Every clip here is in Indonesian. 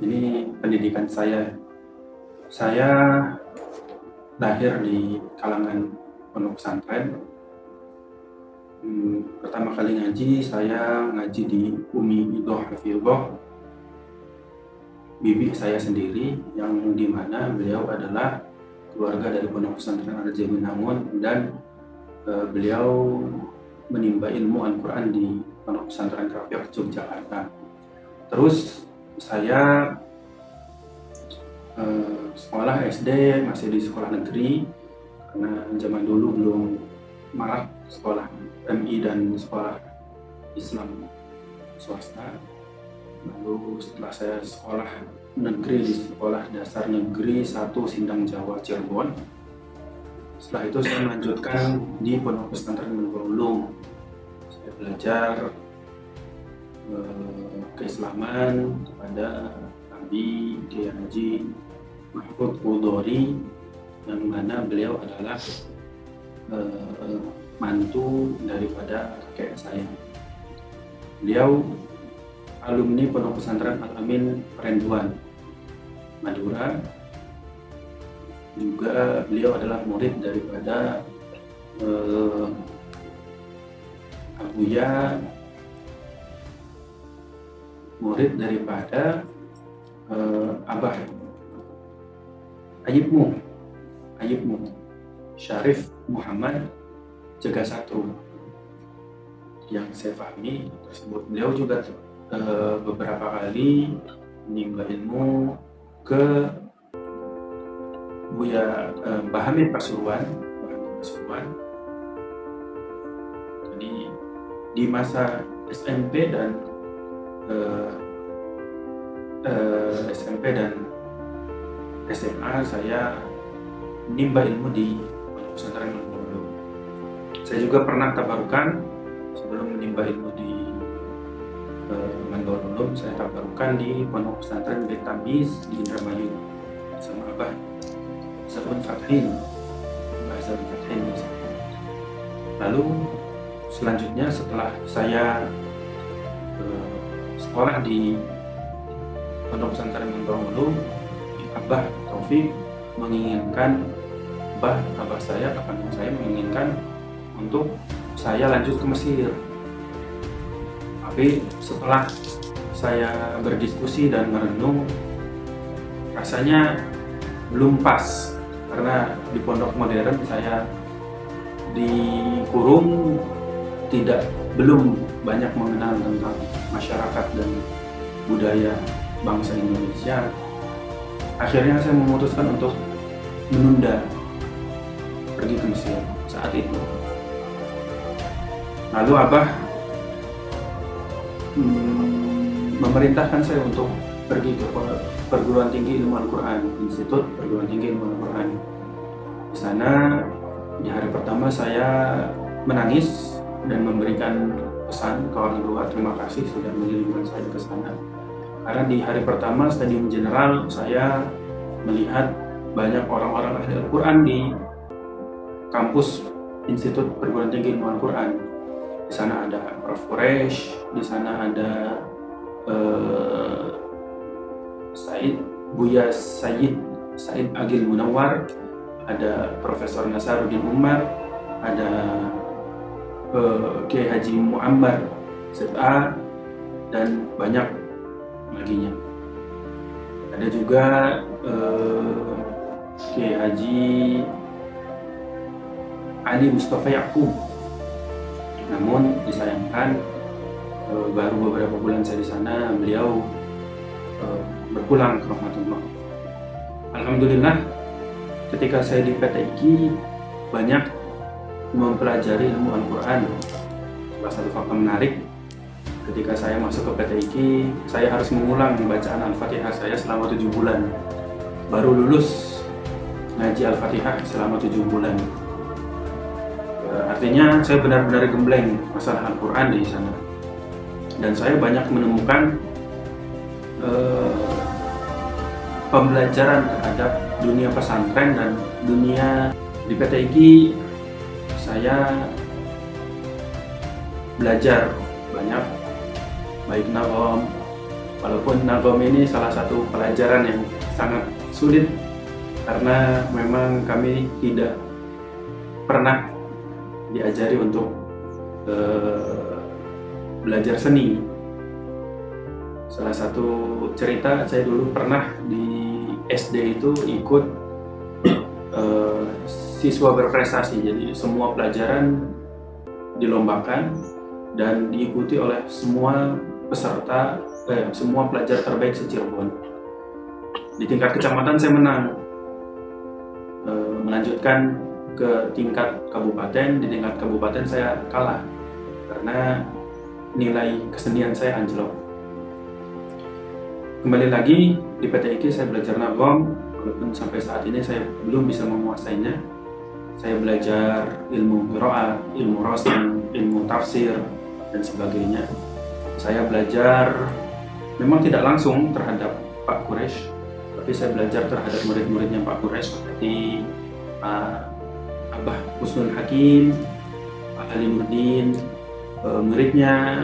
Ini pendidikan saya. Saya lahir di kalangan pondok pesantren. Pertama kali ngaji, saya ngaji di Umi Idoh Hafizah, bibi saya sendiri, yang dimana beliau adalah keluarga dari pondok pesantren Al-Jabinangun, dan beliau menimba ilmu Al-Quran di pondok pesantren Rafiq Yogyakarta. Terus saya sekolah SD masih di sekolah negeri, karena zaman dulu belum marak sekolah MI dan sekolah Islam swasta. Lalu setelah saya sekolah negeri di Sekolah Dasar Negeri 1 Sindang Jawa Cirebon, setelah itu saya melanjutkan di Pondok Pesantren Nurul Ulum. Saya belajar keislaman kepada Nabi Kiai Haji Mahfud Udhori, yang mana beliau adalah mantu daripada kakek saya. Beliau alumni Pondok Pesantren Al-Amin Perenduan, Madura. Juga beliau adalah murid daripada Abuya, murid daripada Abah Ayibmu Syarif Muhammad Jagasatru. Yang saya pahami tersebut, beliau juga beberapa kali menimba ilmu ke Buya Mbah Hamid Pasuruan. Jadi di masa SMP dan SMA saya menimba ilmu di Pondok Pesantren Nurul Ulum. Saya juga pernah tabarukan sebelum menimba ilmu di Nurul Ulum. Saya tabarukan di Pondok Pesantren Bait Tabiz di Indramayu sama Abah Zabun Fathin. Lalu selanjutnya setelah saya sekolah di Pondok Pesantren Nurul Ulum, Abah Taufik menginginkan, abah saya, kakak saya menginginkan untuk saya lanjut ke Mesir. Tapi setelah saya berdiskusi dan merenung, rasanya belum pas, karena di pondok modern saya dikurung, belum banyak mengenal tentang masyarakat dan budaya bangsa Indonesia. Akhirnya saya memutuskan untuk menunda pergi ke Mesir saat itu. Lalu Abah memerintahkan saya untuk pergi ke Perguruan Tinggi Ilmu Al-Quran, Institut Perguruan Tinggi Ilmu Al-Quran. Di sana di hari pertama saya menangis dan memberikan pesan ke orang tua, terima kasih sudah mengirimkan saya ke sana. Karena di hari pertama Stadium General saya melihat banyak orang-orang ahli Al-Quran di kampus Institut Perguruan Tinggi Ilmu Al-Quran. Di sana ada Prof. Quraisy, di sana ada Buya Said Agil Munawar, ada Profesor Nasaruddin Umar, ada Kiai Haji Muammar ZA, dan banyak laginya. Ada juga Kiai Haji Ali Mustafa Yaqub. Namun disayangkan baru beberapa bulan saya di sana beliau berpulang ke rahmatullah. Alhamdulillah, ketika saya di PTIQ banyak mempelajari ilmu Al-Quran. Salah satu fakta menarik, ketika saya masuk ke PTIQ, saya harus mengulang bacaan Al-Fatihah saya selama 7 bulan. Baru lulus ngaji Al-Fatihah selama 7 bulan. Artinya saya benar-benar gembleng masalah Al-Quran di sana. Dan saya banyak menemukan pembelajaran terhadap dunia pesantren dan dunia di PTIQ. Saya belajar banyak, baik nazam, Walaupun nagom ini salah satu pelajaran yang sangat sulit karena memang kami tidak pernah diajari untuk belajar seni. Salah satu cerita, saya dulu pernah di SD itu ikut siswa berprestasi, jadi semua pelajaran dilombakan dan diikuti oleh semua peserta, semua pelajar terbaik se-Cirebon. Di tingkat kecamatan saya menang, melanjutkan ke tingkat kabupaten. Di tingkat kabupaten saya kalah karena nilai kesenian saya anjlok. Kembali lagi di PTIK saya belajar nagom, walaupun sampai saat ini saya belum bisa menguasainya. Saya belajar ilmu qiraat, ilmu rosam, ilmu tafsir, dan sebagainya. Saya belajar memang tidak langsung terhadap Pak Quraisy, tapi saya belajar terhadap murid-muridnya Pak Quraisy seperti Abah Husnul Hakim, Pak Ali Nurdin, muridnya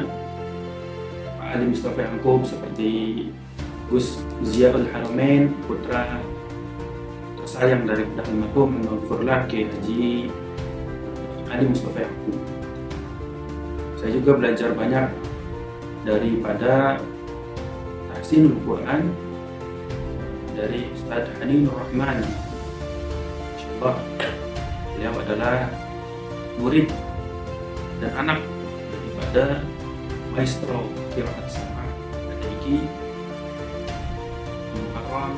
Pak Ali Mustafa Yaqub seperti Gus Ziaul Haramain, putra tersayang dari almarhum Al-Furlah Kiai Haji Ali Mustafa Yaqub. Saya juga belajar banyak daripada tahsinul Quran dari Ustaz Haninur Rahman. Insyaallah beliau adalah murid dan anak daripada maestro qiraat sama PTIK Muharram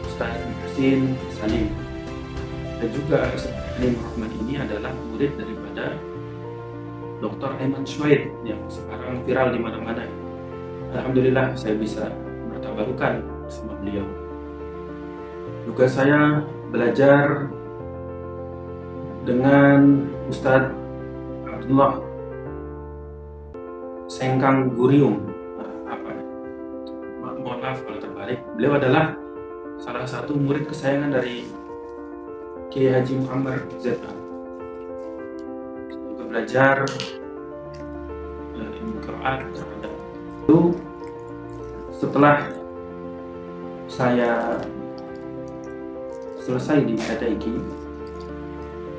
Ustaz Hasin Salim. Dan juga Ustaz Haninur Rahman ini adalah murid daripada Dr. Aiman Shuaib yang sekarang viral di mana-mana. Alhamdulillah saya bisa bertabarukan bersama beliau. Juga saya belajar dengan Ustadz Abdullah Sengkang Gurium. Mohon maaf kalau terbalik. Beliau adalah salah satu murid kesayangan dari Kiai Haji Muhammad ZA. Juga belajar ilmu qiraat terhadap itu. Setelah saya selesai di PTIK,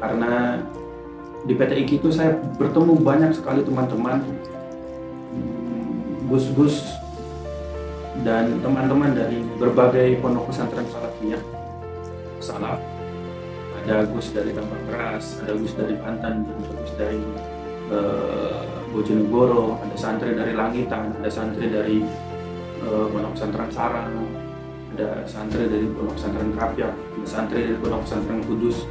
karena di PTIK itu saya bertemu banyak sekali teman-teman, gus-gus dan teman-teman dari berbagai pondok pesantren salafiyah salaf. Ada gus dari Tambak Beras, ada gus dari Banten, ada gus dari Bojonegoro, ada santri dari Langitan, ada santri dari pondok pesantren Sarang, ada santri dari pondok pesantren Krapyak, ada santri dari pondok pesantren Kudus.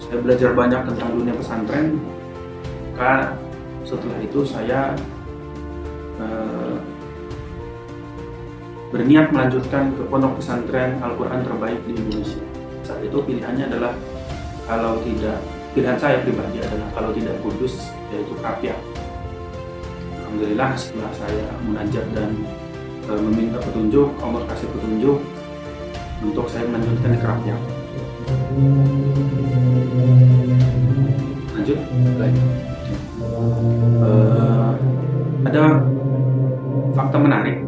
Saya belajar banyak tentang dunia pesantren. Maka setelah itu saya berniat melanjutkan ke pondok pesantren Al-Quran terbaik di Indonesia. Saat itu pilihannya adalah, kalau tidak, pilihan saya pribadi adalah kalau tidak Kudus, yaitu Krapyak. Alhamdulillah setelah saya munajat dan meminta petunjuk, Allah kasih petunjuk untuk saya melanjutkan ke Krapyak. Lanjut lagi. Ada fakta menarik.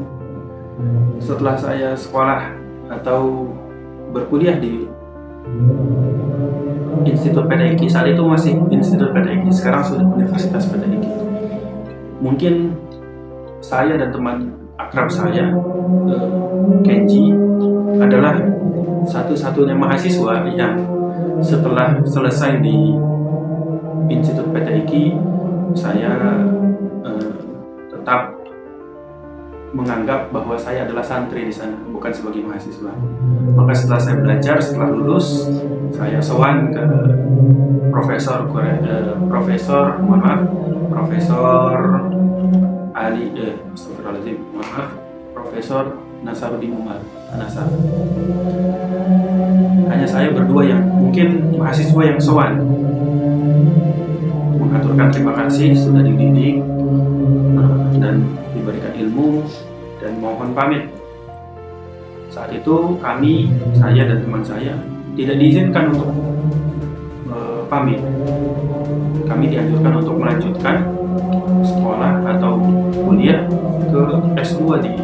Setelah saya sekolah atau berkuliah di Institut PTIK, saat itu masih Institut PTIK, sekarang sudah Universitas PTIK. Mungkin saya dan teman akrab saya, Kenji, adalah satu-satunya mahasiswa yang setelah selesai di Institut PTIK, saya tetap menganggap bahwa saya adalah santri di sana, bukan sebagai mahasiswa. Maka setelah saya belajar, setelah lulus, saya sowan ke Profesor Profesor Nasaruddin Umar Anasar. Hanya saya berdua yang mungkin mahasiswa yang sowan, mengaturkan terima kasih sudah dididik dan diberikan ilmu, dan mohon pamit. Saat itu saya dan teman saya tidak diizinkan untuk pamit. Kami dianjurkan untuk melanjutkan sekolah atau kuliah ke S2 di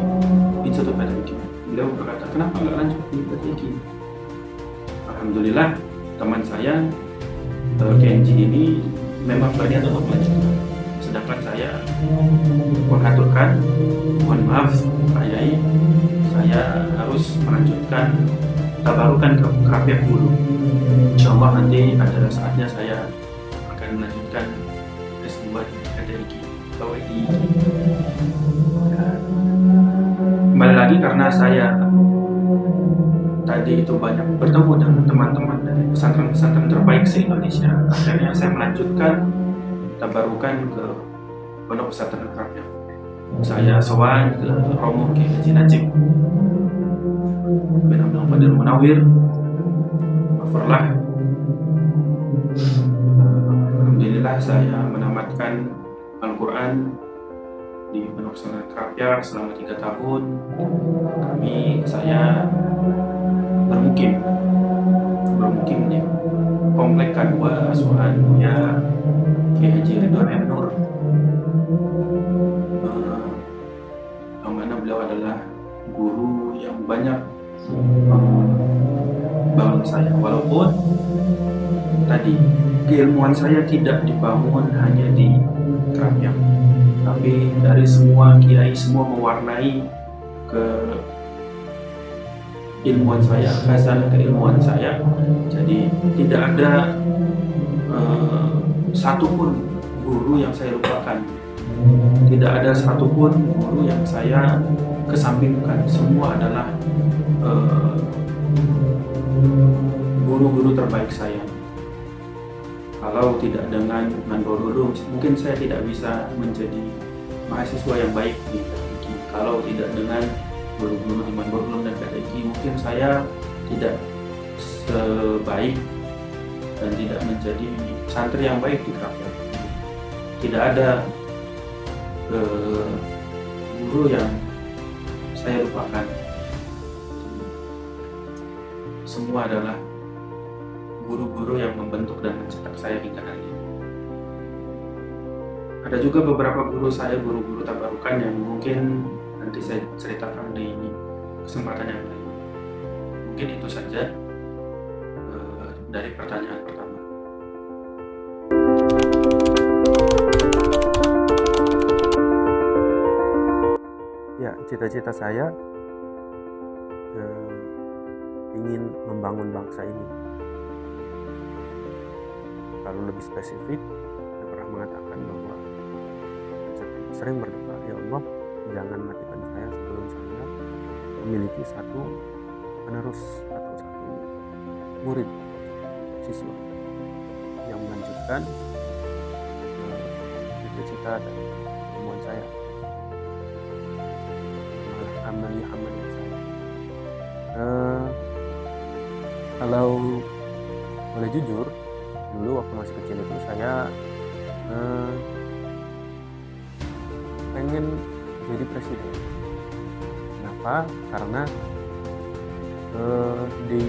Institut Pedagogi. Beliau berkata, kenapa nggak lanjut di pedagogi? Alhamdulillah teman saya Kenji ini memang berniat untuk melanjutkan, sedangkan saya mengaturkan, mohon maaf Pak Yai, saya harus melanjutkan tabarukan ke Krapiak dulu. Insyaallah nanti ada saatnya saya akan melanjutkan S2 di PDIGI atau di kembali lagi karena saya tadi itu banyak bertemu dengan teman-teman dari pesantren-pesantren terbaik se-Indonesia. Akhirnya saya melanjutkan tabarukan ke Pondok Pesantren Krapiak. Saya sowan ke Romo Kiai Haji Najib bin Abdul Qadir Munawir. Maaflah. Alhamdulillah saya menamatkan Al-Quran di Pondok Pesantren Krapiak selama 3 tahun. Saya bermukim di Komplek K2 Asuhan Buya Kiai Haji Ridwan M. Nur, yang mana beliau adalah guru yang banyak membangun saya, walaupun tadi keilmuan saya tidak dibangun hanya di Krapiak, tapi dari semua kiai, semua mewarnai ke ilmuwan saya, khazanah keilmuan saya. Jadi tidak ada satupun guru yang saya lupakan, tidak ada satupun guru yang saya kesampingkan. Semua adalah guru-guru terbaik saya. Kalau tidak dengan Mandorulu, mungkin saya tidak bisa menjadi mahasiswa yang baik di PDIGI. Kalau tidak dengan guru-guru di Mandorulu dan PDIGI, mungkin saya tidak sebaik dan tidak menjadi santri yang baik di Krapiak. Tidak ada guru yang saya lupakan. Semua adalah guru-guru yang membentuk dan mencetak saya hingga hari ini. Ada juga beberapa guru saya, guru-guru tabarukan yang mungkin nanti saya ceritakan di kesempatan yang lain. Mungkin itu saja dari pertanyaan pertama. Ya, cita-cita saya ingin membangun bangsa ini. Kalau lebih spesifik, saya pernah mengatakan bahwa sering berdoa, ya Allah, jangan matikan saya sebelum saya memiliki satu penerus atau satu murid, siswa yang melanjutkan cita-cita dan ilmuwan saya, amal saya. Kalau boleh jujur, dulu waktu masih kecil itu saya pengen jadi presiden. Kenapa? Karena di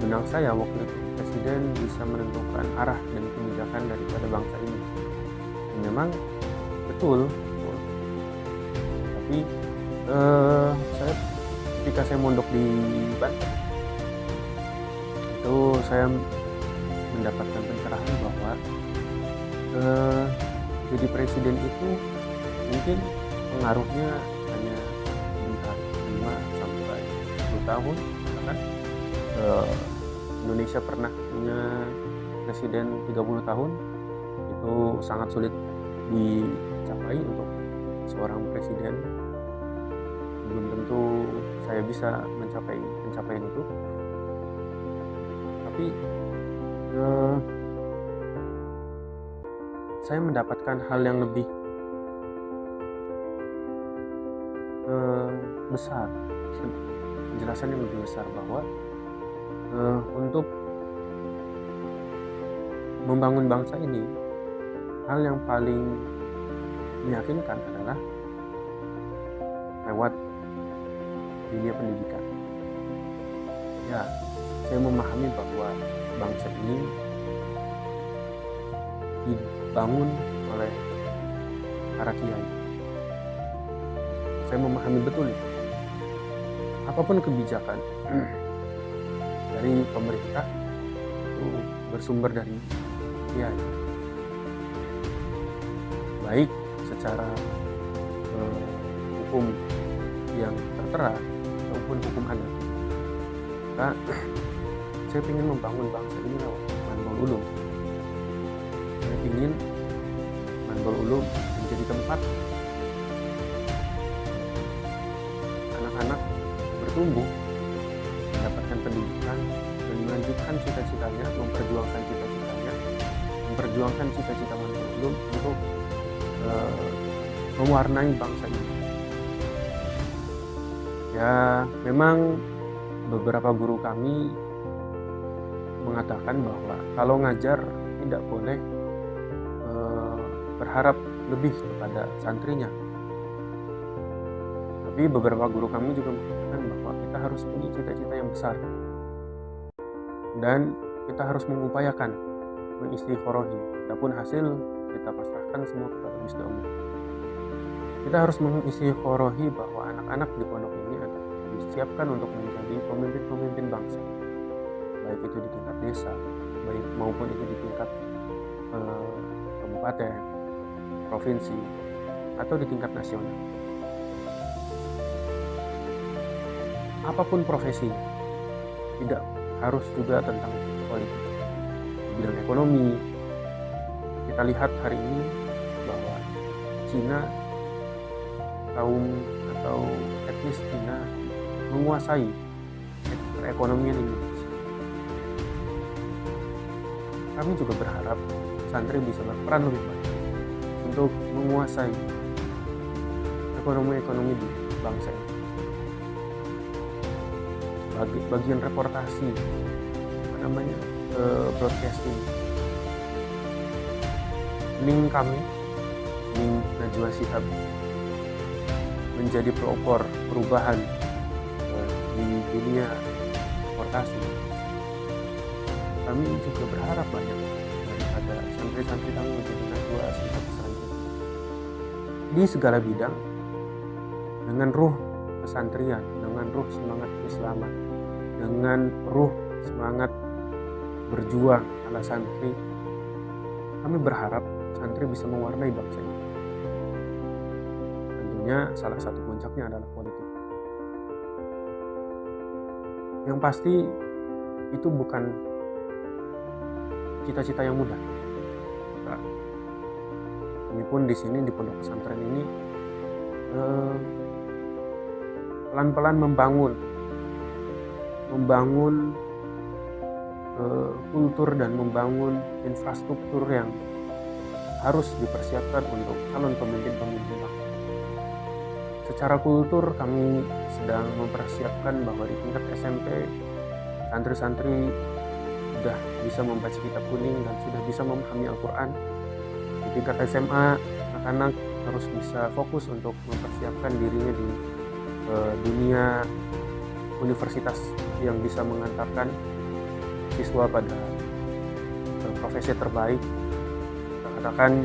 benak saya waktu itu presiden bisa menentukan arah dan kebijakan daripada bangsa ini. Dan memang betul. Tapi ketika saya mondok di Banten, itu saya mendapatkan pencerahan bahwa jadi presiden itu mungkin pengaruhnya hanya sebentar, 5 sampai 10 tahun. Kan Indonesia pernah punya presiden 30 tahun, itu sangat sulit dicapai untuk seorang presiden. Belum tentu saya bisa mencapai pencapaian itu. Tapi saya mendapatkan hal yang lebih besar, penjelasan yang lebih besar bahwa untuk membangun bangsa ini, hal yang paling meyakinkan adalah lewat dunia pendidikan. Ya, saya memahami bahwa bangsa ini dibangun oleh para kiai. saya memahami betul itu. Apapun kebijakan dari pemerintah itu bersumber dari kiai, baik secara hukum yang tertera ataupun hukum adat. Maka saya ingin membangun bangsa ini lewat Manbol Ulum. Saya ingin Manbol Ulum menjadi tempat anak-anak bertumbuh, mendapatkan pendidikan, dan melanjutkan cita-citanya, memperjuangkan cita-cita Manbol Ulum untuk mewarnai bangsa ini. Ya, memang beberapa guru kami mengatakan bahwa kalau ngajar tidak boleh berharap lebih kepada santrinya. Tapi beberapa guru kami juga mengatakan bahwa kita harus punya cita-cita yang besar dan kita harus mengupayakan mengistighorohi. Adapun hasil kita pasrahkan semua kepada Gusti Allah. Kita harus mengistighorohi bahwa anak-anak di pondok ini adalah disiapkan untuk menjadi pemimpin-pemimpin bangsa, baik itu di tingkat desa, baik maupun itu di tingkat kabupaten, provinsi, atau di tingkat nasional. Apapun profesi, tidak harus juga tentang politik. Di bidang ekonomi, kita lihat hari ini bahwa Cina, kaum atau etnis Cina menguasai perekonomian Indonesia. Kami juga berharap santri bisa berperan lebih banyak untuk menguasai ekonomi di bangsa ini. Bagian reportasi, broadcasting, link kami, link Najwa Shihab menjadi pelopor perubahan di dunia reportasi. Kami juga berharap banyak daripada santri-santri kami menjadi Najwa Shihab selanjutnya di segala bidang, dengan ruh pesantren, dengan ruh semangat keislaman, dengan ruh semangat berjuang ala santri. Kami berharap santri bisa mewarnai bangsa ini. Tentunya salah satu puncaknya adalah politik. Yang pasti itu bukan cita-cita yang mudah. Nah, kami pun di sini di pondok pesantren ini pelan-pelan membangun kultur dan membangun infrastruktur yang harus dipersiapkan untuk calon pemimpin-pemimpin bangsa. Secara kultur kami sedang mempersiapkan bahwa di tingkat SMP santri-santri sudah bisa membaca kitab kuning dan sudah bisa memahami Al-Quran. Di tingkat SMA anak-anak harus bisa fokus untuk mempersiapkan dirinya di dunia universitas yang bisa mengantarkan siswa pada profesi terbaik. Kita katakan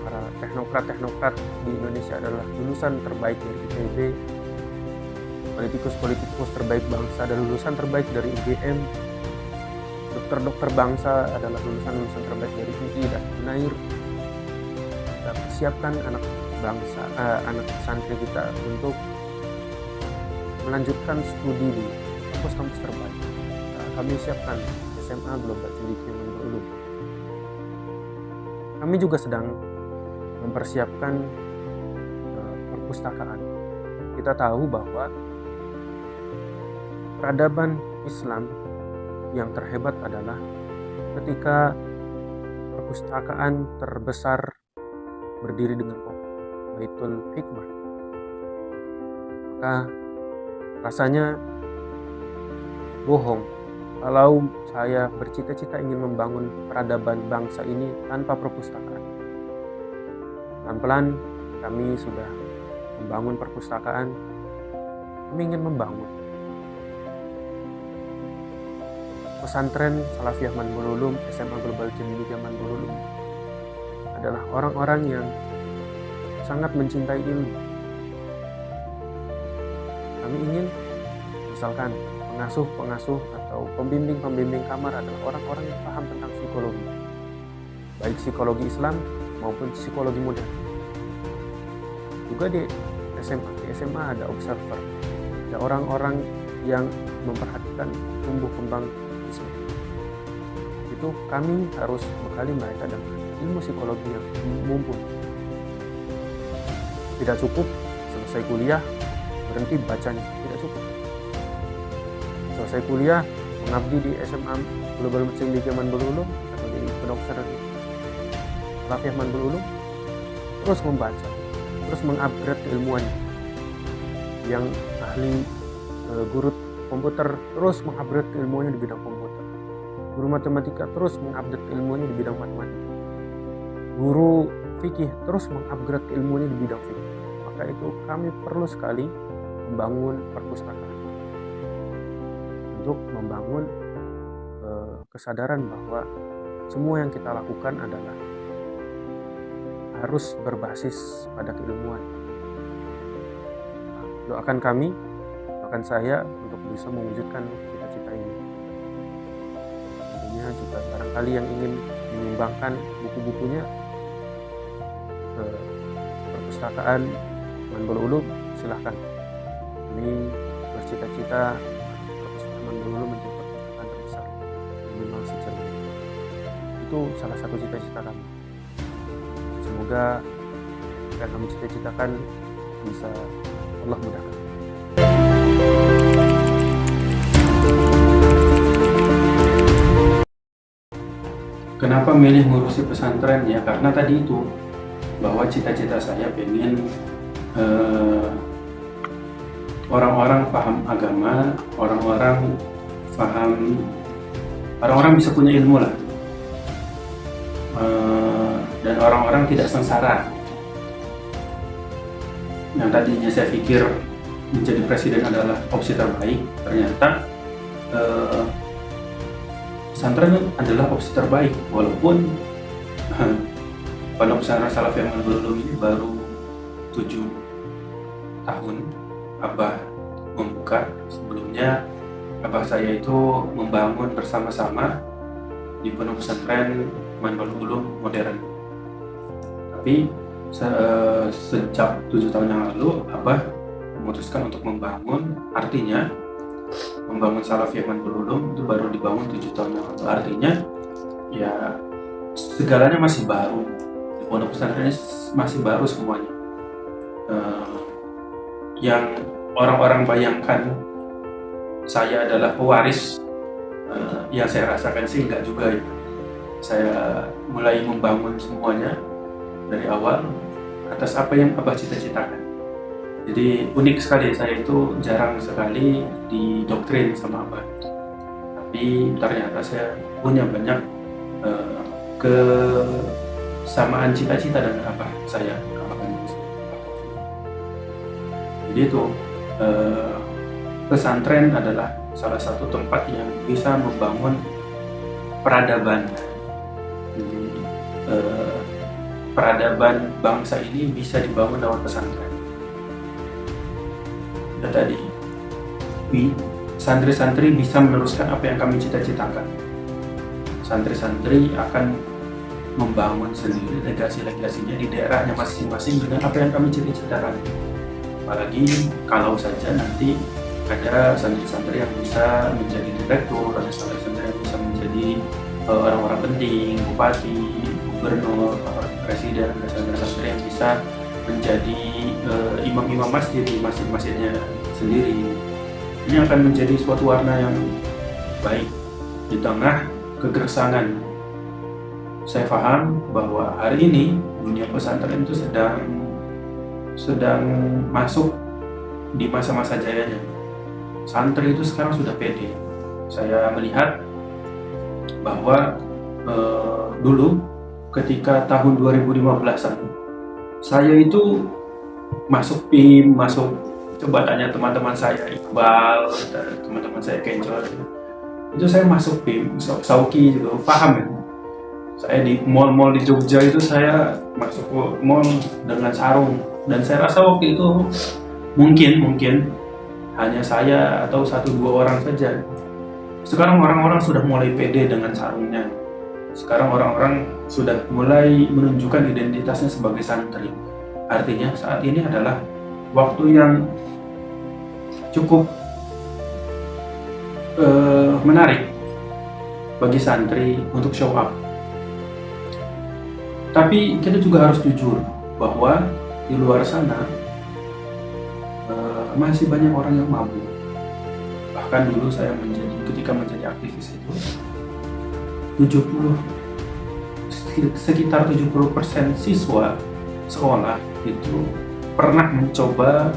para teknokrat di Indonesia adalah lulusan terbaik dari ITB, politikus terbaik bangsa adalah lulusan terbaik dari UGM, dokter bangsa adalah lulusan terbaik dari UI dan UNAIR. Kita persiapkan anak bangsa, anak santri kita untuk melanjutkan studi di kampus-kampus terbaik. Kami siapkan SMA Global Cendekia Manbol Ulum. Kami juga sedang mempersiapkan perpustakaan. Kita tahu bahwa peradaban Islam yang terhebat adalah ketika perpustakaan terbesar berdiri dengan kokoh, Baitul Hikmah. Maka rasanya bohong kalau saya bercita-cita ingin membangun peradaban bangsa ini tanpa perpustakaan. Pelan-pelan kami sudah membangun perpustakaan. Kami ingin membangun pesantren Salafiyah Manbol Ulum, SMA Global Cendekia Manbol Ulum adalah orang-orang yang sangat mencintai ilmu, Kami ingin misalkan pengasuh-pengasuh atau pembimbing-pembimbing kamar adalah orang-orang yang paham tentang psikologi, baik psikologi Islam maupun psikologi modern. Juga di SMA ada observer, ada orang-orang yang memperhatikan tumbuh kembang Islam. Itu kami harus bekali mereka dengan ilmu psikologi yang mumpuni. Tidak cukup selesai kuliah berhenti bacanya, tidak cukup. Selesai kuliah mengabdi di SMA Global Muslim League Manbul Ulum atau di Pondok Pesantren Salafiyah Manbul Ulum, terus membaca, terus mengupgrade keilmuannya. Yang ahli guru komputer terus mengupgrade keilmuannya di bidang komputer. Guru matematika terus mengupgrade keilmuannya di bidang matematika. Guru fikih terus mengupgrade keilmuannya di bidang fikih. Maka itu kami perlu sekali membangun perpustakaan untuk membangun kesadaran bahwa semua yang kita lakukan adalah harus berbasis pada keilmuan. Doakan kami, doakan saya untuk bisa mewujudkan cita-cita ini. Tentunya juga barangkali yang ingin menyumbangkan buku-bukunya ke perpustakaan Manbul Ulum, silahkan. Kami bercita-cita perpustakaan Manbul Ulum menjadi perpustakaan terbesar minimal se-Jerman. Itu salah satu cita-cita kami. Semoga yang kami cita-citakan bisa Allah mudahkan. Kenapa milih ngurusi pesantren? Ya karena tadi itu, bahwa cita-cita saya pengen orang-orang paham agama, orang-orang bisa punya ilmu lah, dan orang-orang tidak sengsara. Yang tadinya saya pikir menjadi presiden adalah opsi terbaik, ternyata pesantren adalah opsi terbaik, walaupun Pondok Pesantren Salafiyah Manbul Ulum ini baru 7 tahun Abah membuka. Sebelumnya Abah saya itu membangun bersama-sama di Pondok Pesantren Manbul Ulum modern. Tapi sejak 7 tahun yang lalu Abah memutuskan untuk membangun, artinya membangun Salafiyah Manbul Ulum itu baru dibangun 7 tahun yang lalu. Artinya ya segalanya masih baru, di pondok pesantren ini masih baru semuanya. Yang orang-orang bayangkan saya adalah pewaris, yang saya rasakan sih enggak juga ya. Saya mulai membangun semuanya dari awal atas apa yang Abah cita-citakan. Jadi unik sekali, saya itu jarang sekali didoktrin sama Abah. Tapi ternyata saya punya banyak kesamaan cita-cita dengan Abah saya. Jadi itu pesantren adalah salah satu tempat yang bisa membangun peradaban. Jadi peradaban bangsa ini bisa dibangun lewat pesantren. Dan tadi santri-santri bisa meneruskan apa yang kami cita-citakan. Santri-santri akan membangun sendiri legasi-legasinya di daerahnya masing-masing dengan apa yang kami cita-citakan. Apalagi kalau saja nanti ada santri-santri yang bisa menjadi direktur, ada santri-santri yang bisa menjadi orang-orang penting, bupati, gubernur, presiden, ada santri-santri yang bisa menjadi imam-imam masjid di masjid-masjidnya sendiri. Ini akan menjadi suatu warna yang baik di tengah kegersangan. Saya paham bahwa hari ini dunia pesantren itu sedang masuk di masa-masa jayanya. Santri itu sekarang sudah pede. Saya melihat bahwa dulu ketika tahun 2015-an saya itu masuk PIM, coba tanya teman-teman saya Iqbal, teman-teman saya Kencor, itu saya masuk PIM, Sauki gitu, paham ya? Saya di mall-mall di Jogja itu saya masuk ke mall dengan sarung, dan saya rasa waktu itu mungkin hanya saya atau 1-2 orang saja. Sekarang orang-orang sudah mulai pede dengan sarungnya. Sekarang orang-orang sudah mulai menunjukkan identitasnya sebagai santri. Artinya saat ini adalah waktu yang cukup menarik bagi santri untuk show up. Tapi kita juga harus jujur bahwa di luar sana masih banyak orang yang mabuk. Bahkan dulu saya ketika menjadi aktivis itu sekitar 70% siswa sekolah itu pernah mencoba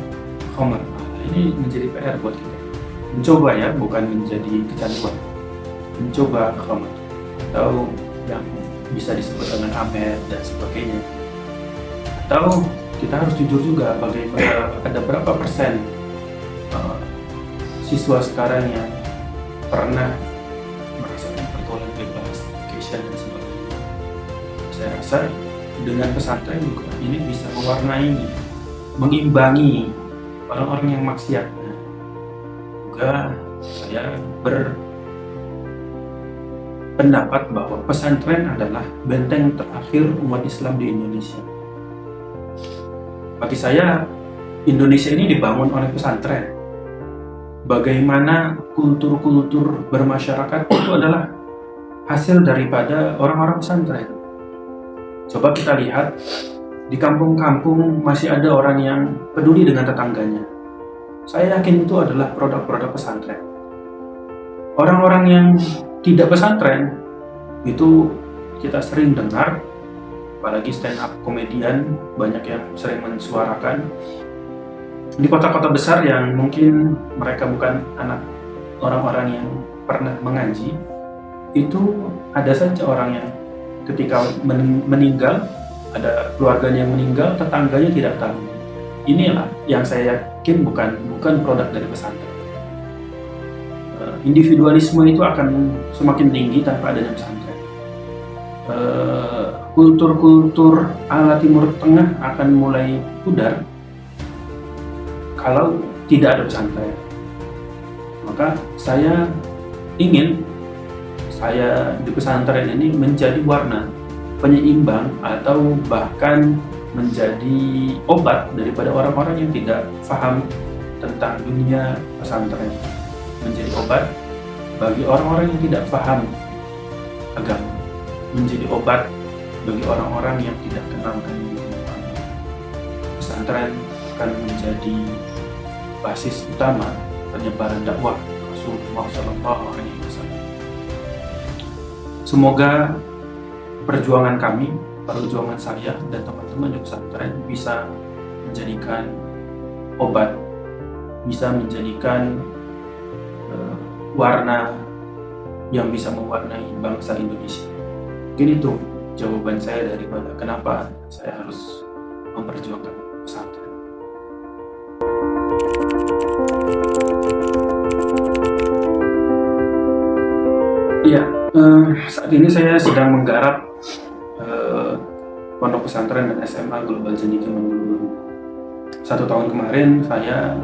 khamar. Ini menjadi PR buat kita. Mencoba ya, bukan menjadi kecanduan. Mencoba khamar atau yang bisa disebut dengan amer dan sebagainya. Atau kita harus jujur juga bagaimana ada berapa persen siswa sekarang yang pernah merasakan pergaulan bebas, vacation dan sebagainya. Saya rasa dengan pesantren juga ini bisa mewarnai, mengimbangi orang-orang yang maksiat. Juga saya berpendapat bahwa pesantren adalah benteng terakhir umat Islam di Indonesia. Bagi saya, Indonesia ini dibangun oleh pesantren. Bagaimana kultur-kultur bermasyarakat itu adalah hasil daripada orang-orang pesantren. Coba kita lihat, di kampung-kampung masih ada orang yang peduli dengan tetangganya. Saya yakin itu adalah produk-produk pesantren. Orang-orang yang tidak pesantren, itu kita sering dengar, apalagi stand up komedian, banyak yang sering mensuarakan, di kota-kota besar yang mungkin mereka bukan anak orang-orang yang pernah mengaji, itu ada saja orang yang ketika meninggal, ada keluarganya yang meninggal, tetangganya tidak tahu. Inilah yang saya yakin bukan produk dari pesantren. Individualisme itu akan semakin tinggi tanpa adanya pesantren. Kultur-kultur ala Timur Tengah akan mulai pudar kalau tidak ada pesantren. Maka saya ingin di pesantren ini menjadi warna penyeimbang atau bahkan menjadi obat daripada orang-orang yang tidak paham tentang dunia pesantren. Menjadi obat bagi orang-orang yang tidak paham agama. Menjadi obat bagi orang-orang yang tidak kenal dengan agama. Pesantren akan menjadi basis utama penyebaran dakwah Rasulullah SAW. Semoga perjuangan kami, perjuangan saya dan teman-teman di pesantren bisa menjadikan obat, bisa menjadikan warna yang bisa mewarnai bangsa Indonesia. Mungkin itu jawaban saya daripada kenapa saya harus memperjuangkan pesantren. Iya, saat ini saya sedang menggarap pondok pesantren dan SMA Global Cendekia Manggulu. 1 tahun kemarin saya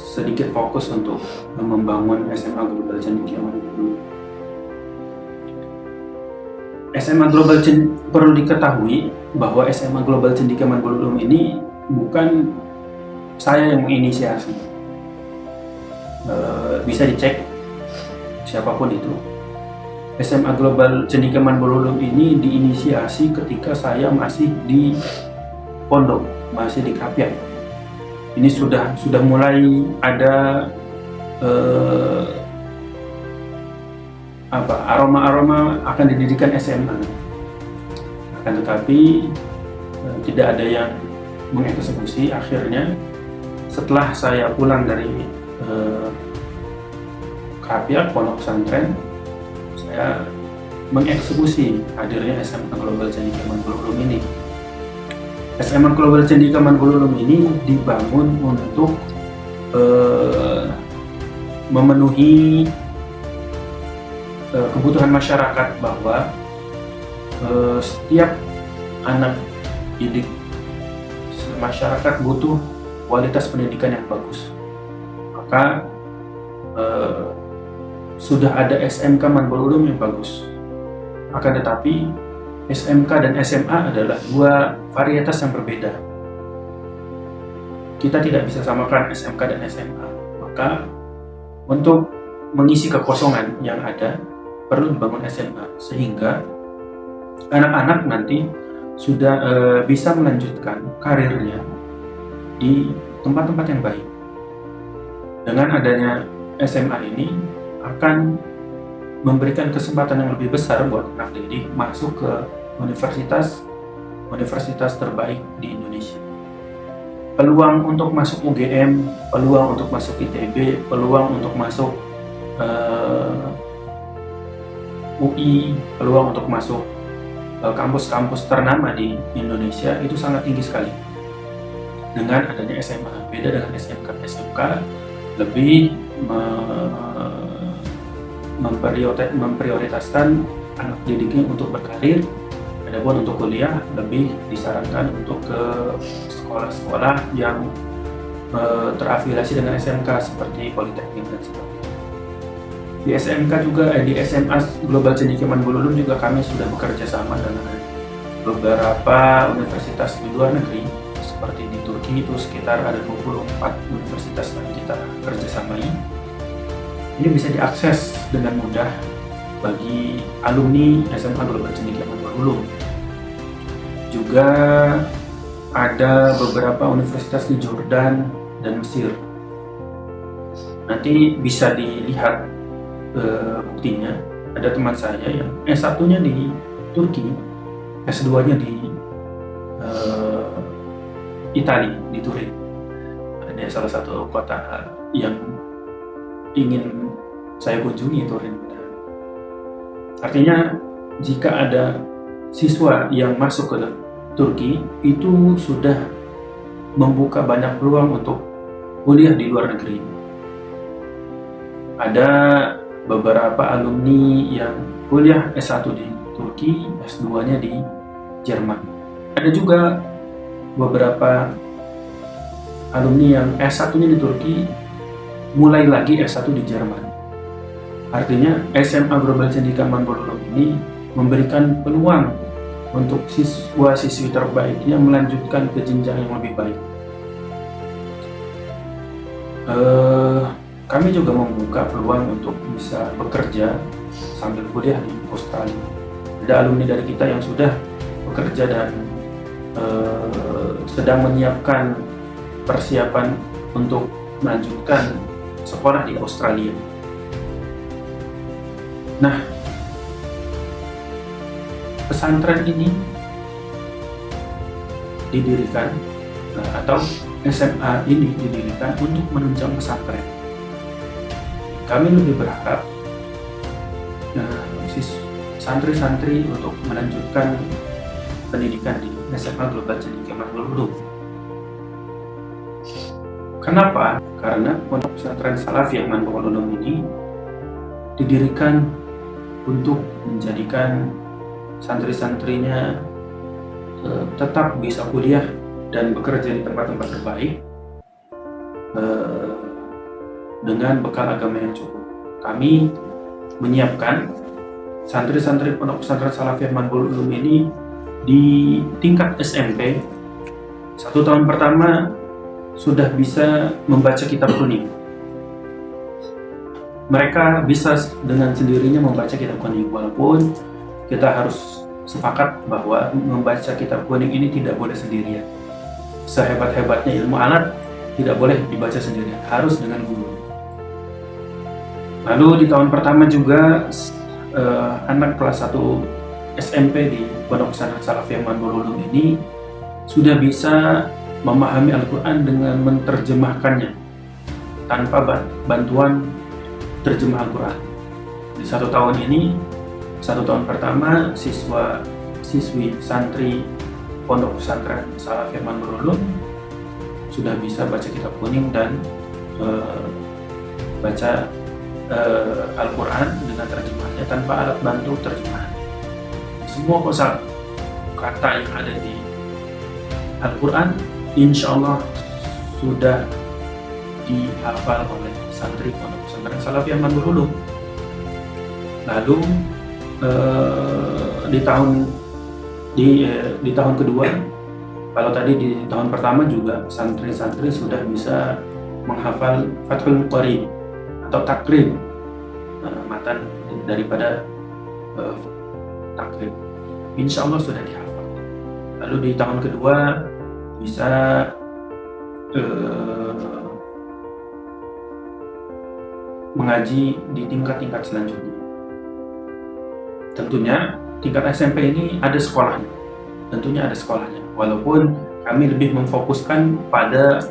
sedikit fokus untuk membangun SMA Global Cendekia Manggulu. SMA Global perlu diketahui bahwa SMA Global Cendekia Manggulu ini bukan saya yang menginisiasi. Bisa dicek siapapun itu. SMA Global Cendekia Manggulu ini diinisiasi ketika saya masih di pondok, masih di Krapiak. Ini sudah mulai ada aroma-aroma akan didirikan SMA. Akan tetapi tidak ada yang mengeksekusi. Akhirnya setelah saya pulang dari Krapiak, pondok pesantren, saya mengeksekusi hadirnya SMA Global Cendekia Manggulu ini. SMA Global Cendekia Manggulu ini dibangun untuk memenuhi kebutuhan masyarakat bahwa setiap anak didik masyarakat butuh kualitas pendidikan yang bagus. maka sudah ada SMK Manbul Ulum yang bagus. Akan tetapi SMK dan SMA adalah dua varietas yang berbeda. Kita tidak bisa samakan SMK dan SMA. Maka untuk mengisi kekosongan yang ada perlu dibangun SMA sehingga anak-anak nanti sudah bisa melanjutkan karirnya di tempat-tempat yang baik. Dengan adanya SMA ini akan memberikan kesempatan yang lebih besar buat anak didik masuk ke universitas terbaik di Indonesia. Peluang untuk masuk UGM, peluang untuk masuk ITB, peluang untuk masuk UI, peluang untuk masuk kampus-kampus ternama di Indonesia itu sangat tinggi sekali dengan adanya SMA. Beda dengan SMK. SMK lebih memprioritaskan anak didiknya untuk berkarir. Adapun untuk kuliah lebih disarankan untuk ke sekolah-sekolah yang terafiliasi dengan SMK seperti Politeknik dan sebagainya. Di SMK juga, di SMA Global Cendekia Manbul Ulum juga kami sudah bekerja sama dengan beberapa universitas di luar negeri, seperti di Turki itu sekitar ada 24 universitas yang kita kerjasamai. Ini bisa diakses dengan mudah bagi alumni SMA Global Cendekia Manbul Ulum. Juga ada beberapa universitas di Jordan dan Mesir. Nanti bisa dilihat buktinya. Ada teman saya yang S1-nya di Turki, S2-nya di Italia, di Turin. Ada salah satu kota yang ingin saya kunjungi, Turin. Artinya jika ada siswa yang masuk ke Turki itu sudah membuka banyak peluang untuk kuliah di luar negeri. Ada beberapa alumni yang kuliah S1 di Turki, S2-nya di Jerman. Ada juga beberapa alumni yang S1-nya di Turki, mulai lagi S1 di Jerman. Artinya SMA Global Cendekia Manbul Ulum ini memberikan peluang untuk siswa-siswi terbaiknya melanjutkan ke jenjang yang lebih baik. Kami juga membuka peluang untuk bisa bekerja sambil kuliah di Australia. Ada alumni dari kita yang sudah bekerja dan sedang menyiapkan persiapan untuk melanjutkan sekolah di Australia. Nah, pesantren ini didirikan atau SMA ini didirikan untuk menunjang pesantren. Kami lebih berharap santri-santri untuk melanjutkan pendidikan di SMA Global Cendekia Manbul Ulum. Kenapa? Karena pondok pesantren Salafiyah Manbul Ulum ini didirikan untuk menjadikan santri-santrinya tetap bisa kuliah dan bekerja di tempat-tempat terbaik dengan bekal agama yang cukup. Kami menyiapkan santri-santri pondok pesantren Salafiyah Manbul Ulum ini di tingkat SMP. 1 tahun pertama sudah bisa membaca kitab kuning. Mereka bisa dengan sendirinya membaca kitab kuning, walaupun kita harus sepakat bahwa membaca kitab kuning ini tidak boleh sendirian. Sehebat-hebatnya ilmu alat tidak boleh dibaca sendirian, harus dengan guru. Lalu di tahun pertama juga anak kelas 1 SMP di Pondok Pesantren Salafiyah Manbul Ulum ini sudah bisa memahami Al-Quran dengan menerjemahkannya tanpa bantuan terjemah Al-Quran. Di 1 tahun ini, 1 tahun pertama siswi santri Pondok Pesantren Salafiyah Manbul Ulum sudah bisa baca kitab kuning dan baca Al-Quran dengan terjemahannya tanpa alat bantu terjemahan. Semua kosa kata yang ada di Al-Quran insya Allah sudah dihafal oleh santri Pondok Pesantren Salafiyah Manhul Ulum. Lalu di tahun kedua, kalau tadi di tahun pertama juga santri-santri sudah bisa menghafal Fathul Qorib atau takrib, matan daripada takrib, insya Allah sudah dihafal. Lalu di tahun kedua bisa mengaji di tingkat-tingkat selanjutnya. Tentunya tingkat SMP ini ada sekolahnya, walaupun kami lebih memfokuskan pada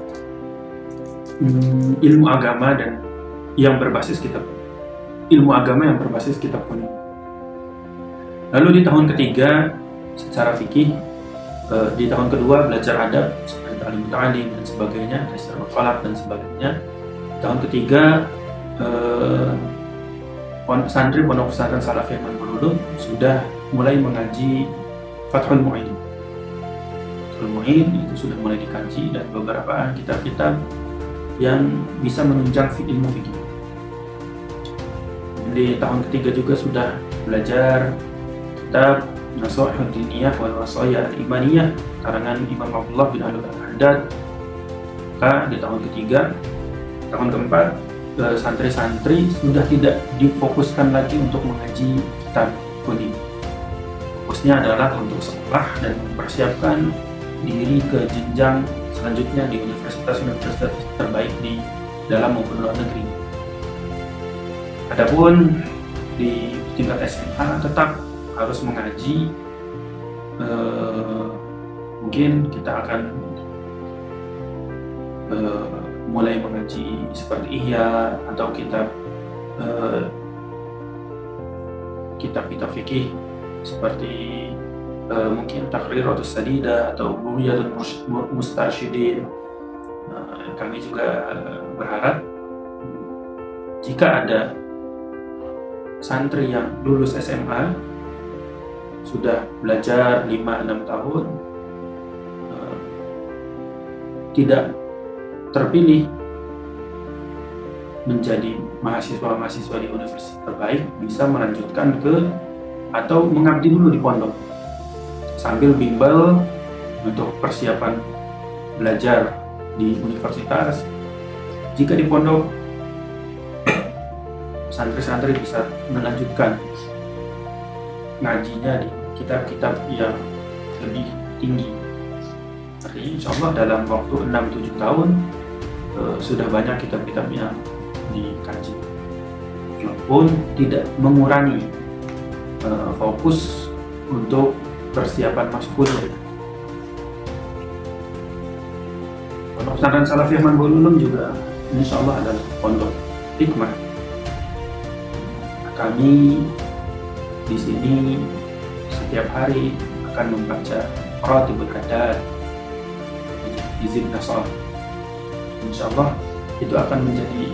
ilmu agama dan yang berbasis kitab, kuning. Lalu di tahun ketiga secara fikih, di tahun kedua belajar adab seperti ta'lim dan sebagainya, Isra Falak dan sebagainya. Di tahun ketiga santri Pondok Pesantren Salafiyah Manhul Ulum sudah mulai mengaji Fathul Mu'in. Fathul Mu'in itu sudah mulai dikaji dan beberapa kitab-kitab yang bisa menunjang ilmu fikih. Di tahun ketiga juga sudah belajar kitab Nasha'ihud Diniyah wal Wasaya Al-Imaniyah karangan Imam Abdullah bin Alwi Al-Haddad. Di tahun ketiga, tahun keempat, santri-santri sudah tidak difokuskan lagi untuk mengaji kitab kuning. Fokusnya adalah untuk sekolah dan mempersiapkan diri ke jenjang selanjutnya di universitas-universitas terbaik di dalam maupun luar negeri. Adapun di tingkat SMA tetap harus mengaji, mungkin kita akan mulai mengaji seperti Ihya atau kitab-kitab fikih seperti mungkin Taqriratus Sadida atau Bughyatul Mustarsyidin. Kami juga berharap jika ada santri yang lulus SMA sudah belajar 5-6 tahun, tidak terpilih menjadi mahasiswa di universitas terbaik, bisa melanjutkan atau mengabdi dulu di pondok sambil bimbel untuk persiapan belajar di universitas. Jika di pondok, santri-santri bisa melanjutkan ngajinya di kitab-kitab yang lebih tinggi. Artinya insya Allah dalam waktu 6-7 tahun sudah banyak kitab-kitab yang dikaji, walaupun tidak mengurangi fokus untuk persiapan masuk kuliah. Pondok Pesantren Salafiyah Manhul Ulum juga insya Allah adalah pondok hikmah. Kami di sini setiap hari akan membaca Ratibul Haddad, Hizib Nasr. Insya Allah itu akan menjadi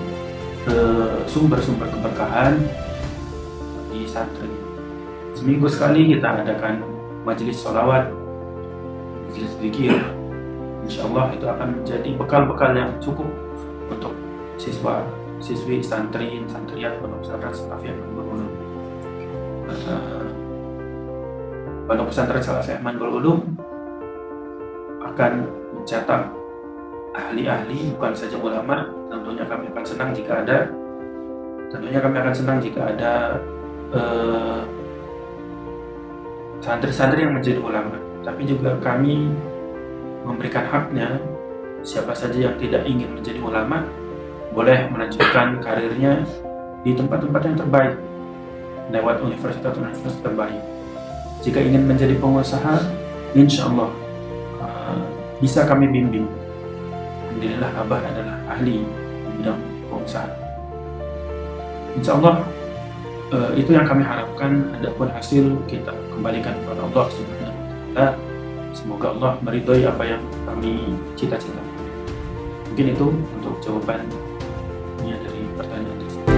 sumber-sumber keberkahan di santri. Seminggu sekali kita adakan majelis sholawat, majelis zikir. Insya Allah itu akan menjadi bekal-bekal yang cukup untuk siswi santriat Pondok Pesantren Salafiyah Manhul Ulum. Pondok Pesantren Salafiyah Manhul Ulum akan mencetak ahli-ahli, bukan saja ulama. Tentunya kami akan senang jika ada santri-santri yang menjadi ulama. Tapi juga kami memberikan haknya, siapa saja yang tidak ingin menjadi ulama boleh melanjutkan karirnya di tempat-tempat yang terbaik lewat universitas-universitas terbaik. Jika ingin menjadi pengusaha, insya Allah bisa kami bimbing. Alhamdulillah Abah adalah ahli di bidang pengusaha. Insya Allah itu yang kami harapkan. Adapun hasil kita kembalikan kepada Allah Subhanahu wa Ta'ala. Semoga Allah meridhai apa yang kami cita-citakan. Mungkin itu untuk jawabannya dari pertanyaan tersebut.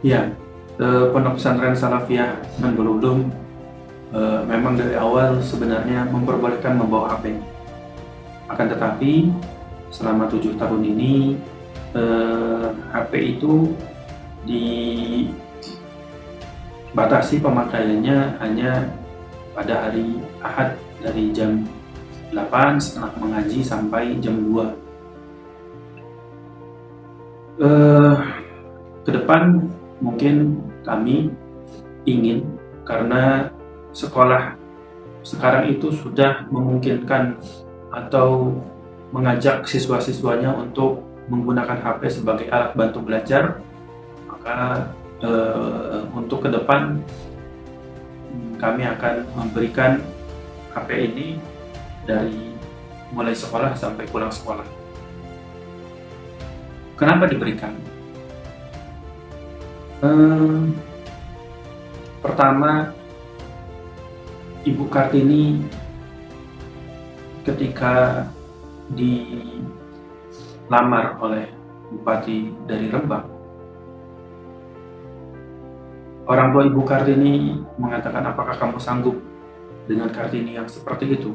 Ya, Pondok Pesantren Salafiyah Manhul Ulum memang dari awal sebenarnya memperbolehkan membawa HP. Akan tetapi selama 7 tahun ini HP itu dibatasi pemakaiannya hanya pada hari Ahad dari jam 8 setelah mengaji sampai jam 2. Ke depan mungkin kami ingin, karena sekolah sekarang itu sudah memungkinkan atau mengajak siswa-siswanya untuk menggunakan HP sebagai alat bantu belajar, maka untuk ke depan kami akan memberikan HP ini dari mulai sekolah sampai pulang sekolah. Kenapa diberikan? Pertama, Ibu Kartini ketika dilamar oleh Bupati dari Rembang, orang tua Ibu Kartini mengatakan, apakah kamu sanggup dengan Kartini yang seperti itu,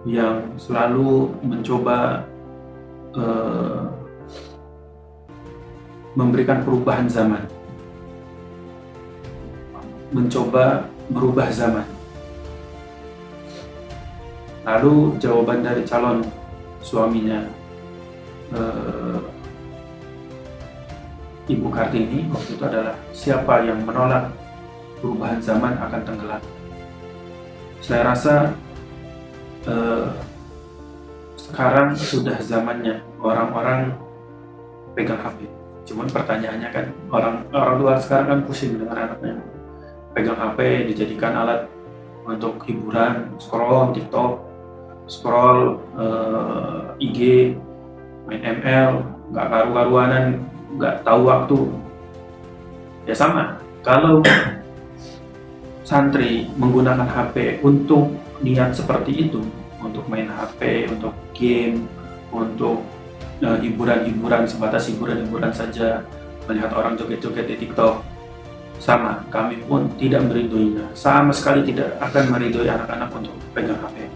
yang selalu mencoba memberikan perubahan zaman, mencoba merubah zaman. Lalu jawaban dari calon suaminya, Ibu Kartini waktu itu adalah, siapa yang menolak perubahan zaman akan tenggelam. Saya rasa sekarang sudah zamannya orang-orang pegang HP. Cuman pertanyaannya kan, orang tua sekarang kan pusing dengan anaknya pegang HP, dijadikan alat untuk hiburan, scroll TikTok, scroll IG, main ML, nggak karu-karuanan, nggak tahu waktu. Ya sama, kalau santri menggunakan HP untuk niat seperti itu, untuk main HP, untuk game, untuk hiburan-hiburan, sebatas hiburan-hiburan saja, melihat orang joget-joget di TikTok, sama, kami pun tidak meridoinya, sama sekali tidak akan meridoi anak-anak untuk pegang HP.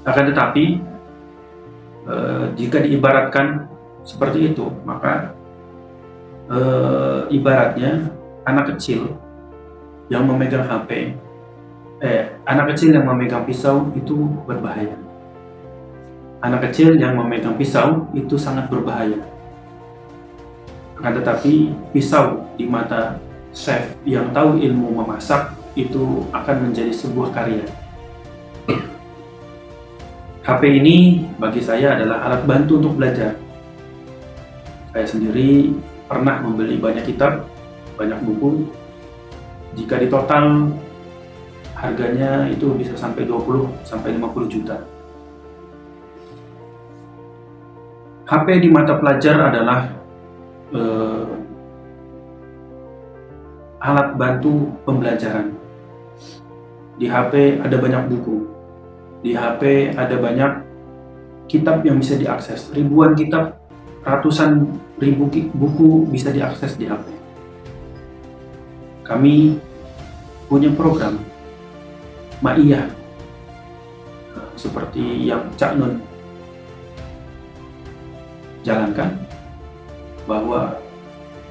Akan tetapi jika diibaratkan seperti itu, maka ibaratnya anak kecil yang memegang HP, anak kecil yang memegang pisau itu berbahaya. Anak kecil yang memegang pisau itu sangat berbahaya. Akan tetapi pisau di mata chef yang tahu ilmu memasak itu akan menjadi sebuah karya. HP ini bagi saya adalah alat bantu untuk belajar. Saya sendiri pernah membeli banyak kitab, banyak buku. Jika ditotal harganya itu bisa sampai 20 sampai 50 juta. HP di mata pelajar adalah alat bantu pembelajaran. Di HP ada banyak buku. Di HP ada banyak kitab yang bisa diakses. Ribuan kitab, ratusan ribu buku bisa diakses di HP. Kami punya program Ma'iyah, seperti yang Cak Nun jalankan, bahwa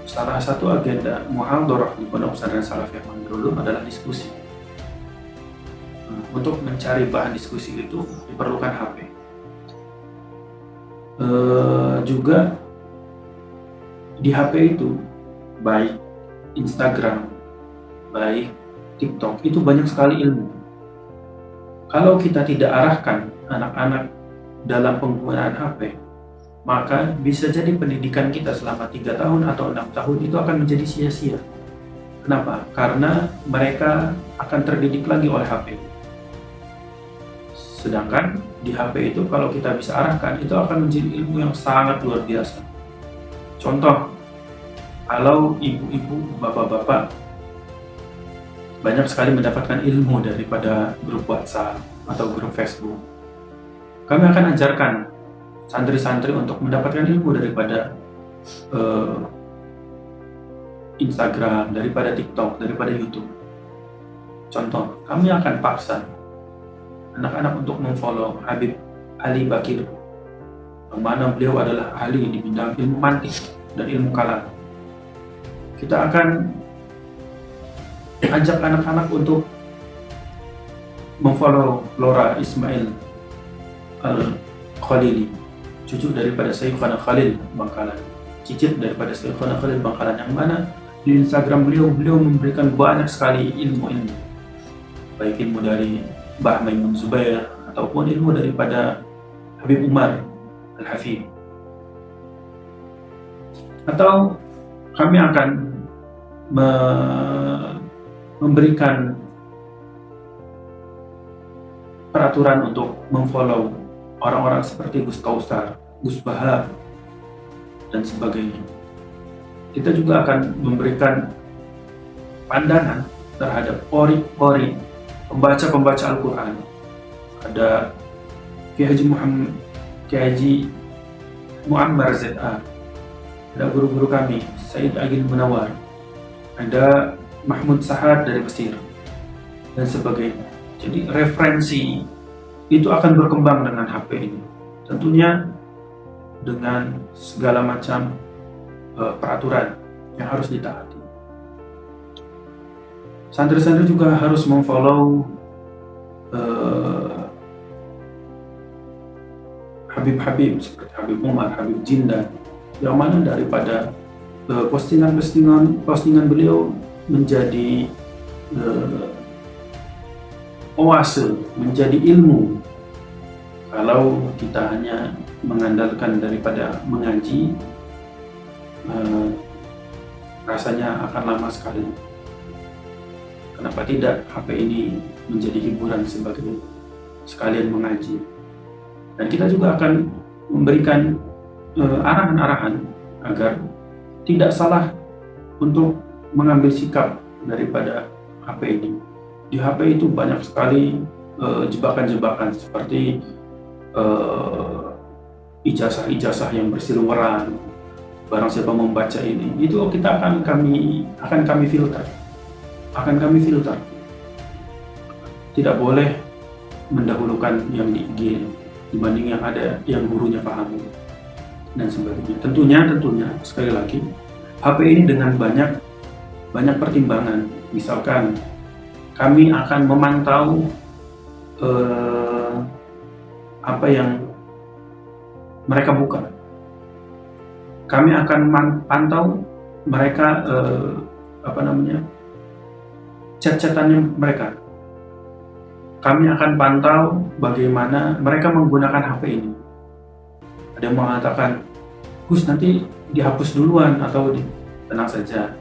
salah satu agenda muhadharah di Pondok Pesantren Salafiyah Mangrulung adalah diskusi. Untuk mencari bahan diskusi itu diperlukan HP. Juga di HP itu, baik Instagram, baik TikTok, itu banyak sekali ilmu. Kalau kita tidak arahkan anak-anak dalam penggunaan HP, maka bisa jadi pendidikan kita selama 3 tahun atau 6 tahun itu akan menjadi sia-sia. Kenapa? Karena mereka akan terdidik lagi oleh HP. Sedangkan di HP itu kalau kita bisa arahkan, itu akan menjadi ilmu yang sangat luar biasa. Contoh, kalau ibu-ibu, bapak-bapak banyak sekali mendapatkan ilmu daripada grup WhatsApp atau grup Facebook, kami akan ajarkan santri-santri untuk mendapatkan ilmu daripada Instagram, daripada TikTok, daripada YouTube. Contoh, kami akan paksa anak-anak untuk memfollow Habib Ali Bakir, yang mana beliau adalah ahli di bidang ilmu mantik dan ilmu kalam. Kita akan ajak anak-anak untuk memfollow Laura Ismail Al-Khalili, cucu daripada Sayyidina Khalil Bangkalan, cicit daripada Sayyidina Khalil Bangkalan, yang mana di Instagram beliau memberikan banyak sekali ilmu-ilmu, baik ilmu dari Mbah Maimun Zubair ataupun ilmu daripada Habib Umar Al-Hafid. Atau kami akan memberikan peraturan untuk memfollow orang-orang seperti Gus Kausar, Gus Bahar, dan sebagainya. Kita juga akan memberikan pandangan terhadap qori-qori, pembaca-pembaca Al-Quran. Ada Kiai Haji Muammar ZA, ada guru-guru kami, Said Agil Munawar, ada Mahmud Sahar dari Mesir, dan sebagainya. Jadi referensi itu akan berkembang dengan HP ini. Tentunya dengan segala macam peraturan yang harus ditaati. Santri-santri juga harus memfollow Habib-Habib seperti Habib Umar, Habib Jindan, yang mana daripada postingan beliau menjadi oase, menjadi ilmu. Kalau kita hanya mengandalkan daripada mengaji, rasanya akan lama sekali. Kenapa tidak HP ini menjadi hiburan sebagai sekalian mengaji? Dan kita juga akan memberikan arahan-arahan agar tidak salah untuk mengambil sikap daripada HP ini. Di HP itu banyak sekali jebakan-jebakan seperti ijazah-ijazah yang bersiliweran. Barang siapa membaca ini, itu kita akan kami filter. Tidak boleh mendahulukan yang di IG dibanding yang ada yang gurunya pahami dan sebagainya. Tentunya sekali lagi, HP ini dengan banyak pertimbangan. Misalkan kami akan memantau apa yang mereka buka. Kami akan pantau mereka chat-chatannya mereka. Kami akan pantau bagaimana mereka menggunakan HP ini. Ada yang mengatakan, Gus nanti dihapus duluan atau tenang saja.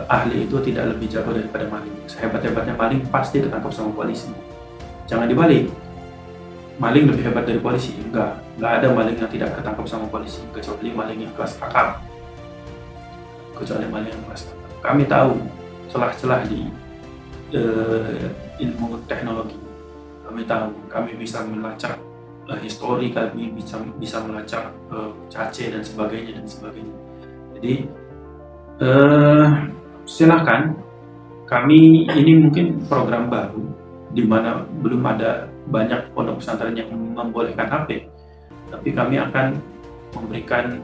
Ahli itu tidak lebih jago daripada maling. Sehebat-hebatnya maling pasti ketangkap sama polisi. Jangan dibalik. Maling lebih hebat dari polisi? Enggak ada maling yang tidak ketangkap sama polisi, kecuali maling yang kelas kakap. Kami tahu celah-celah di ilmu teknologi. Kami bisa melacak histori, kami bisa melacak cache dan sebagainya. Jadi silakan. Kami ini mungkin program baru di mana belum ada banyak pondok pesantren yang membolehkan HP, tapi kami akan memberikan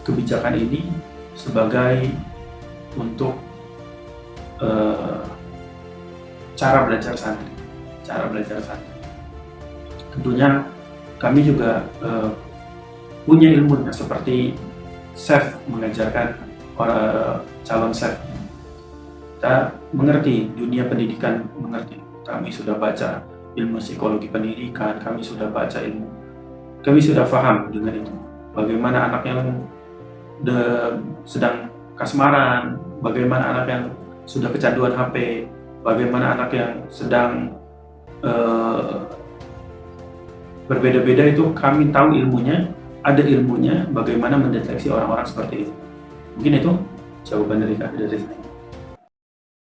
kebijakan ini sebagai untuk cara belajar santri. Tentunya kami juga punya ilmunya, seperti chef mengajarkan para calon chef. Kita mengerti dunia pendidikan, kami sudah baca ilmu psikologi pendidikan, kami sudah paham dengan itu. Bagaimana anak yang sedang kasmaran, bagaimana anak yang sudah kecanduan HP, bagaimana anak yang sedang berbeda-beda, itu kami tahu ilmunya, ada ilmunya bagaimana mendeteksi orang-orang seperti itu. Mungkin itu jawaban dari saya.